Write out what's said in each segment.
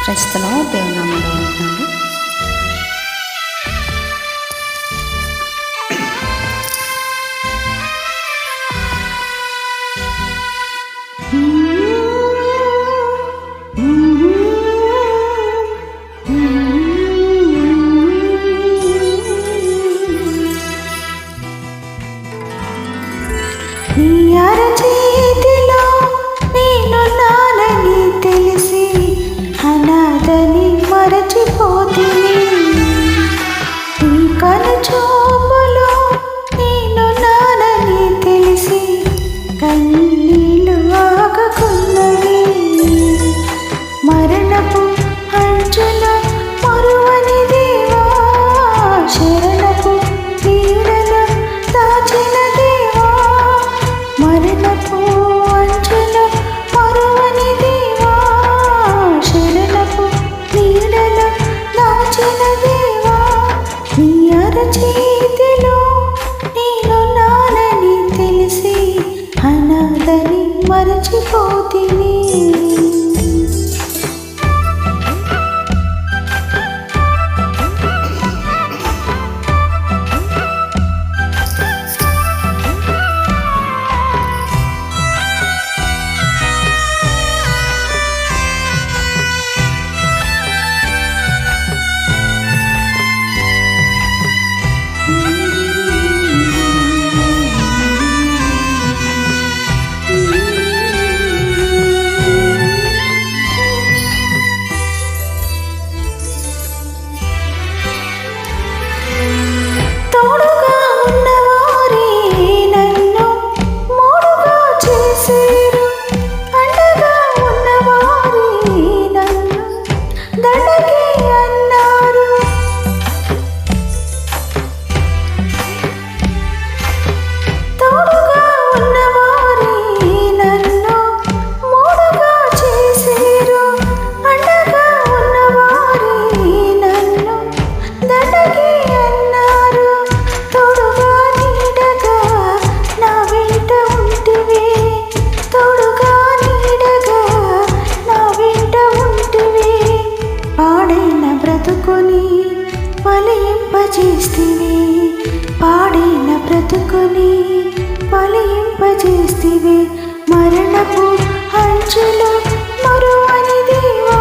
ప్రస్తుతం దేవుని నామములో ఉంటున్నాను. నీ అరచేతిలో నేనున్నానని తెలిసి అనాథని మరచిపోతిని. నీ కనుచూపులో నేనున్నానని తెలిసి కన్నీళ్ళు ఆగకున్నవి. మరణపు అంచులో మరువని దేవా, శరణపు నీడలో దాచిన దేవా, మరణపు అంచులో మరువని దేవా, శరణపు నీడలో దాచిన దేవా. నీ అరచేతిలో నేనున్నానని తెలిసి అనాథని మరచిపోతిని. తోడుగా ఉన్నవారే నన్ను మోడుగా చేసేరు, అండగా ఉన్నవారే నన్ను దండకి అన్నారు. తోడుగా ఉన్నవారే నన్ను మోడుగా చేసేరు, అండగా ఉన్నవారే నన్ను దండకి అన్నారు. తోడుగా నీడగా నా వెంట ఉంటివి, తోడుగా నీడగా నా వెంట ఉంటివి. పాడైన బ్రతుకుని ఫలింపజేస్తివి, పాడైన బ్రతుకుని ఫలింపజేస్తివి. మరణపు అంచులో మరువని దేవా,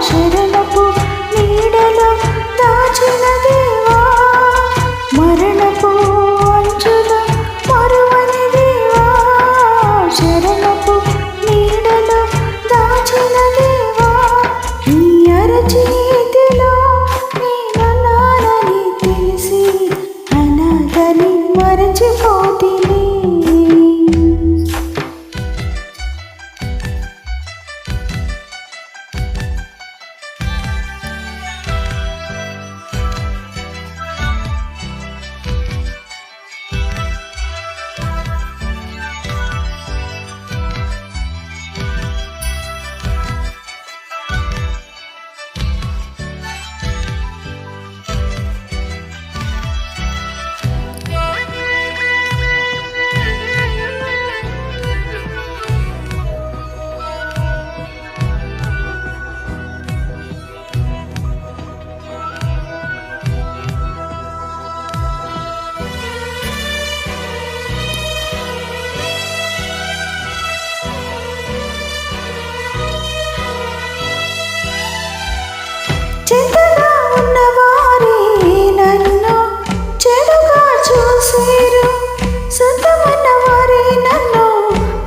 శరణపు నీడలో దాచిన దేవా, మరణపు అంచులో మరువని దేవా, శరణపు నీడలో దాచిన దేవా. నీ అరచేతిలో నేనున్నానని తెలిసి అనాథని మరచిపోతిని. చెడ్డగా ఉన్నవారే నన్ను చెడుగా చూసేరు, సొంతమైన వారే నన్ను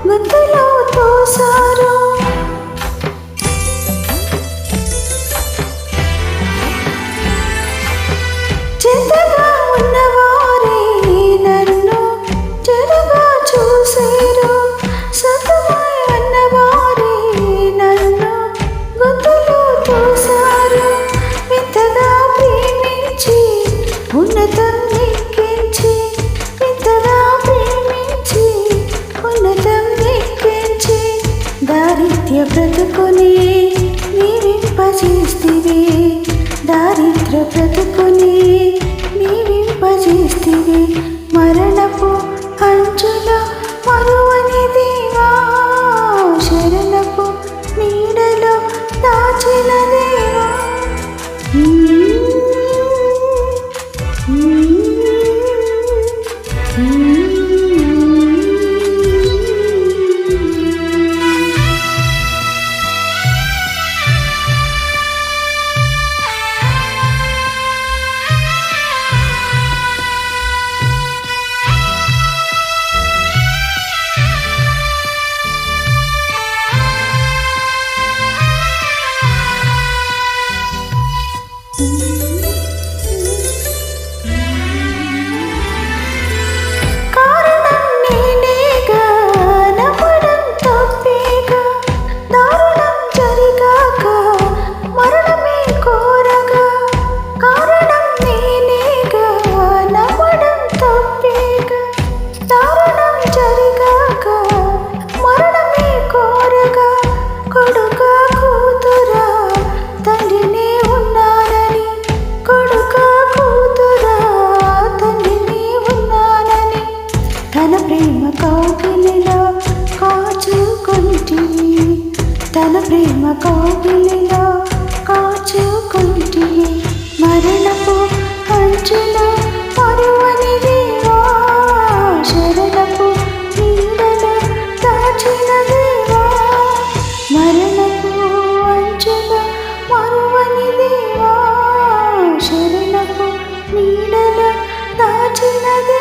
గుంతలో తోసారు. చెడ్డగా ఉన్నవారే నన్ను చెడుగా చూసేరు, సొంతమైన వారే నన్ను గుంతలో తోసారు. వింతగా ప్రేమించి ఉన్నతం ఎక్కించి, వింతగా ప్రేమించి ఉన్నతం ఎక్కించి, దారిద్ర్య బ్రతుకుని నీవింపజేస్తివి, దారిద్ర్య బ్రతుకుని నీవింపజేస్తివి. మరణపు అంచులో మరువని దేవా, శరణపు నీడలో దాచిన కావని దేవా శరణపు నీడల దాచినదే